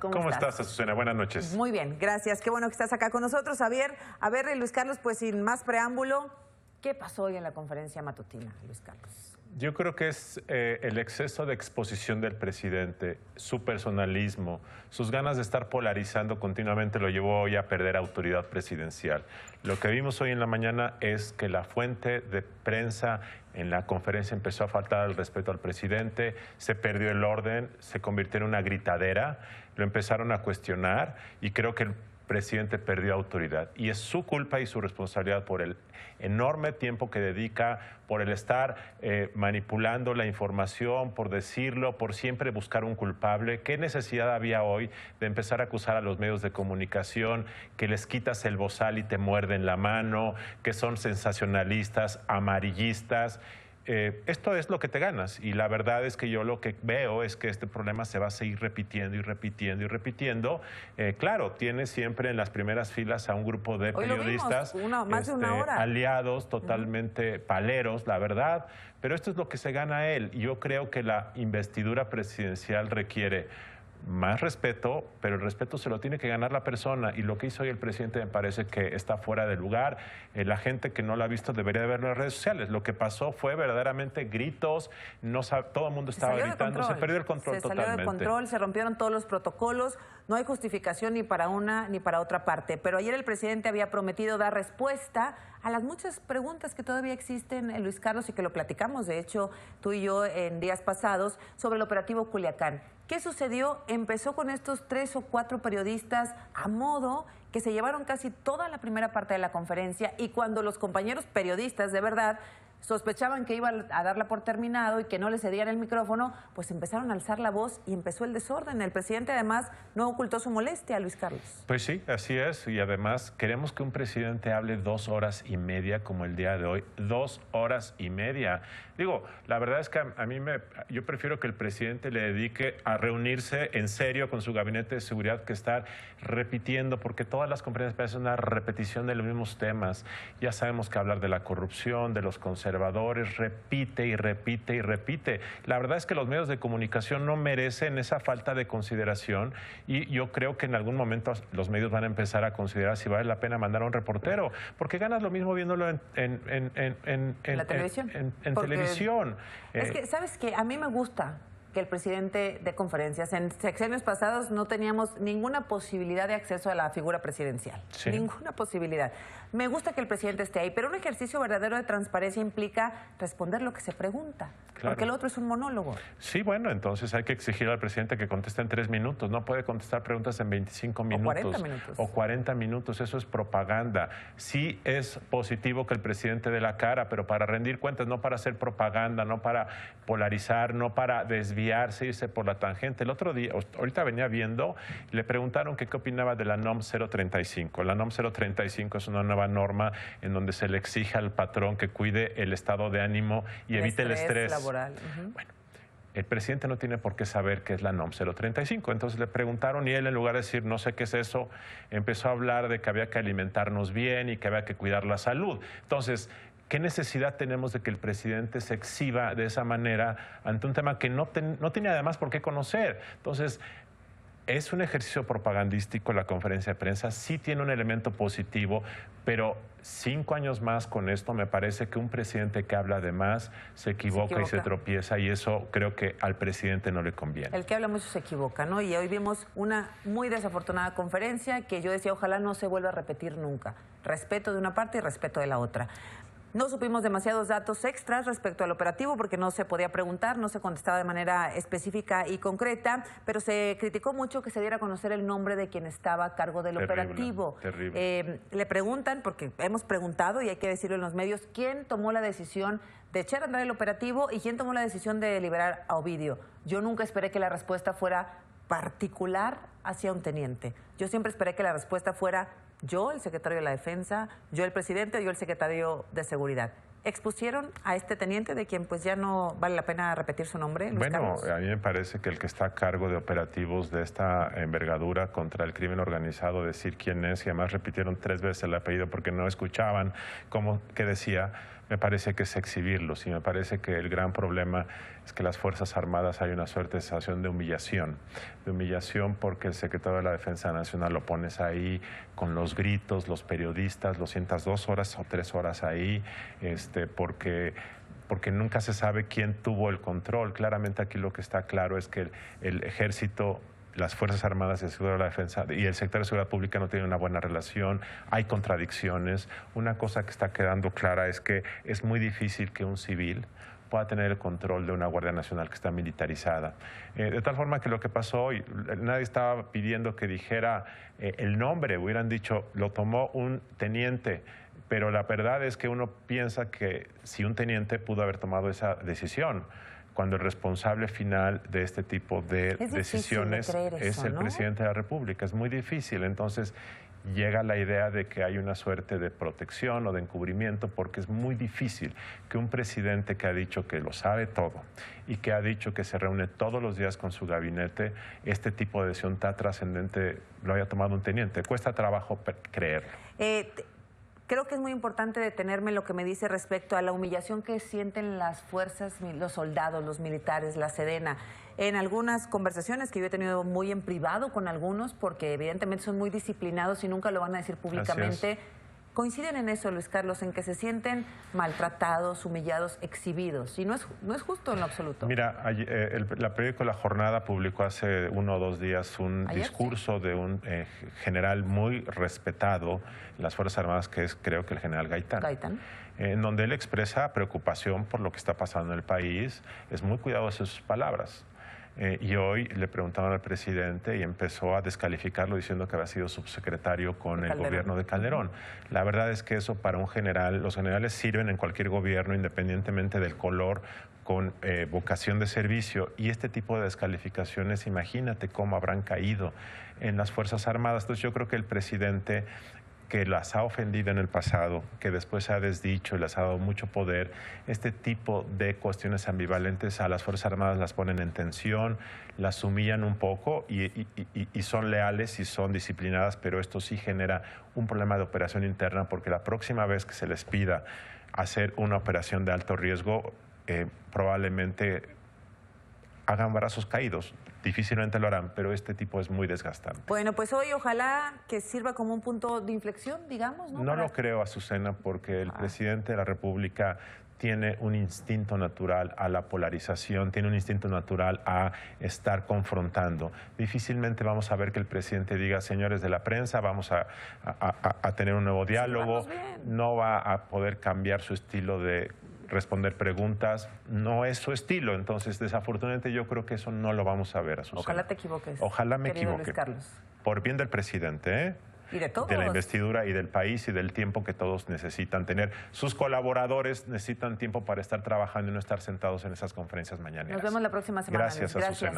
¿Cómo estás, Azucena? Buenas noches. Muy bien, gracias. Qué bueno que estás acá con nosotros. A ver, Luis Carlos, pues sin más preámbulo, ¿qué pasó hoy en la conferencia matutina, Luis Carlos? Yo creo que es el exceso de exposición del presidente, su personalismo, sus ganas de estar polarizando continuamente lo llevó hoy a perder autoridad presidencial. Lo que vimos hoy en la mañana es que la fuente de prensa en la conferencia empezó a faltar el respeto al presidente, se perdió el orden, se convirtió en una gritadera, lo empezaron a cuestionar y creo que el presidente perdió autoridad. Y es su culpa y su responsabilidad por el enorme tiempo que dedica, por el estar manipulando la información, por decirlo, por siempre buscar un culpable. ¿Qué necesidad había hoy de empezar a acusar a los medios de comunicación que les quitas el bozal y te muerden la mano, que son sensacionalistas, amarillistas? Esto es lo que te ganas y la verdad es que yo lo que veo es que este problema se va a seguir repitiendo y repitiendo y repitiendo. Claro, tiene siempre en las primeras filas a un grupo de periodistas más de una hora. aliados, totalmente paleros, la verdad, pero esto es lo que se gana él. Yo creo que la investidura presidencial requiere más respeto, pero el respeto se lo tiene que ganar la persona y lo que hizo hoy el presidente me parece que está fuera de lugar. La gente que no lo ha visto debería de verlo en las redes sociales. Lo que pasó fue verdaderamente gritos, todo el mundo estaba gritando, se perdió el control totalmente. Se salió de control, se rompieron todos los protocolos, no hay justificación ni para una ni para otra parte. Pero ayer el presidente había prometido dar respuesta a las muchas preguntas que todavía existen, Luis Carlos, y que lo platicamos, de hecho, tú y yo en días pasados, sobre el operativo Culiacán. ¿Qué sucedió? Empezó con estos 3 o 4 periodistas a modo que se llevaron casi toda la primera parte de la conferencia y cuando los compañeros periodistas de verdad sospechaban que iban a darla por terminado y que no le cedían el micrófono, pues empezaron a alzar la voz y empezó el desorden. El presidente además no ocultó su molestia, Luis Carlos. Pues sí, así es, y además queremos que un presidente hable 2 horas y media como el día de hoy, 2 horas y media. Digo, la verdad es que yo prefiero que el presidente le dedique a reunirse en serio con su gabinete de seguridad que estar repitiendo, porque todas las conferencias parecen una repetición de los mismos temas. Ya sabemos que hablar de la corrupción, de los conservadores, repite y repite y repite. La verdad es que los medios de comunicación no merecen esa falta de consideración y yo creo que en algún momento los medios van a empezar a considerar si vale la pena mandar a un reportero, porque ganas lo mismo viéndolo en la televisión. En televisión. Es que, ¿sabes qué? A mí me gusta que el presidente dé conferencias. En sexenios pasados no teníamos ninguna posibilidad de acceso a la figura presidencial. Sí. Ninguna posibilidad. Me gusta que el presidente esté ahí, pero un ejercicio verdadero de transparencia implica responder lo que se pregunta. Claro. Porque el otro es un monólogo. Sí, bueno, entonces hay que exigir al presidente que conteste en 3 minutos. No puede contestar preguntas en 25 minutos. O 40 minutos. O 40 minutos. Eso es propaganda. Sí es positivo que el presidente dé la cara, pero para rendir cuentas, no para hacer propaganda, no para polarizar, no para desviarse, irse por la tangente. El otro día, ahorita venía viendo, le preguntaron que qué opinaba de la NOM 035. La NOM 035 es una nueva norma en donde se le exige al patrón que cuide el estado de ánimo y evite el estrés laboral. Bueno, el presidente no tiene por qué saber qué es la NOM 035. Entonces le preguntaron y él, en lugar de decir no sé qué es eso, empezó a hablar de que había que alimentarnos bien y que había que cuidar la salud. Entonces, ¿qué necesidad tenemos de que el presidente se exhiba de esa manera ante un tema que no tiene además por qué conocer? Entonces, es un ejercicio propagandístico la conferencia de prensa, sí tiene un elemento positivo, pero 5 años más con esto me parece que un presidente que habla de más se equivoca y se tropieza y eso creo que al presidente no le conviene. El que habla mucho se equivoca, ¿no? Y hoy vimos una muy desafortunada conferencia que yo decía ojalá no se vuelva a repetir nunca. Respeto de una parte y respeto de la otra. No supimos demasiados datos extras respecto al operativo porque no se podía preguntar, no se contestaba de manera específica y concreta, pero se criticó mucho que se diera a conocer el nombre de quien estaba a cargo del operativo. Terrible. Le preguntan, porque hemos preguntado y hay que decirlo en los medios, quién tomó la decisión de echar a andar el operativo y quién tomó la decisión de liberar a Ovidio. Yo nunca esperé que la respuesta fuera particular hacia un teniente. Yo siempre esperé que la respuesta fuera yo, el secretario de la Defensa, yo, el presidente, o yo, el secretario de Seguridad. ¿Expusieron a este teniente de quien pues ya no vale la pena repetir su nombre, Luis Carlos? A mí me parece que el que está a cargo de operativos de esta envergadura contra el crimen organizado, decir quién es, y además repitieron 3 veces el apellido porque no escuchaban qué decía, me parece que es exhibirlos y me parece que el gran problema es que las Fuerzas Armadas hay una suerte de sensación de humillación porque el secretario de la Defensa Nacional lo pones ahí con los gritos, los periodistas, lo sientas 2 horas o 3 horas ahí, porque nunca se sabe quién tuvo el control. Claramente aquí lo que está claro es que el ejército, las Fuerzas Armadas y el Secretario de la Defensa y el sector de Seguridad Pública no tienen una buena relación, hay contradicciones. Una cosa que está quedando clara es que es muy difícil que un civil pueda tener el control de una Guardia Nacional que está militarizada. De tal forma que lo que pasó hoy, nadie estaba pidiendo que dijera el nombre, hubieran dicho, lo tomó un teniente, pero la verdad es que uno piensa que si un teniente pudo haber tomado esa decisión, cuando el responsable final de este tipo de decisiones es el presidente de la República. Es muy difícil. Entonces llega la idea de que hay una suerte de protección o de encubrimiento, porque es muy difícil que un presidente que ha dicho que lo sabe todo y que ha dicho que se reúne todos los días con su gabinete, este tipo de decisión tan trascendente lo haya tomado un teniente. Cuesta trabajo creerlo. Creo que es muy importante detenerme en lo que me dice respecto a la humillación que sienten las fuerzas, los soldados, los militares, la Sedena. En algunas conversaciones que yo he tenido muy en privado con algunos, porque evidentemente son muy disciplinados y nunca lo van a decir públicamente, coinciden en eso, Luis Carlos, en que se sienten maltratados, humillados, exhibidos. Y no es justo en lo absoluto. Mira, la periódico La Jornada publicó hace 1 o 2 días un discurso de un general muy respetado en las Fuerzas Armadas, que es, creo que, el general Gaitán. En donde él expresa preocupación por lo que está pasando en el país, es muy cuidadoso de sus palabras. Y hoy le preguntaron al presidente y empezó a descalificarlo diciendo que había sido subsecretario con el gobierno de Calderón. La verdad es que eso para un general, los generales sirven en cualquier gobierno independientemente del color, con vocación de servicio, y este tipo de descalificaciones, imagínate cómo habrán caído en las Fuerzas Armadas. Entonces yo creo que el presidente, que las ha ofendido en el pasado, que después se ha desdicho y les ha dado mucho poder, este tipo de cuestiones ambivalentes a las Fuerzas Armadas las ponen en tensión, las humillan un poco y son leales y son disciplinadas, pero esto sí genera un problema de operación interna, porque la próxima vez que se les pida hacer una operación de alto riesgo, probablemente hagan brazos caídos. Difícilmente lo harán, pero este tipo es muy desgastante. Bueno, pues hoy ojalá que sirva como un punto de inflexión, digamos, ¿no? No lo creo, Azucena, porque el presidente de la República tiene un instinto natural a la polarización, tiene un instinto natural a estar confrontando. Difícilmente vamos a ver que el presidente diga, señores de la prensa, vamos a tener un nuevo diálogo. Sí, no va a poder cambiar su estilo de responder preguntas, no es su estilo. Entonces, desafortunadamente, yo creo que eso no lo vamos a ver, Azucena. Ojalá te equivoques. Ojalá me equivoque. Luis Carlos. Por bien del presidente, ¿eh? Y de todos. De la investidura y del país y del tiempo que todos necesitan tener. Sus colaboradores necesitan tiempo para estar trabajando y no estar sentados en esas conferencias mañaneras. Nos vemos la próxima semana. Gracias, Azucena.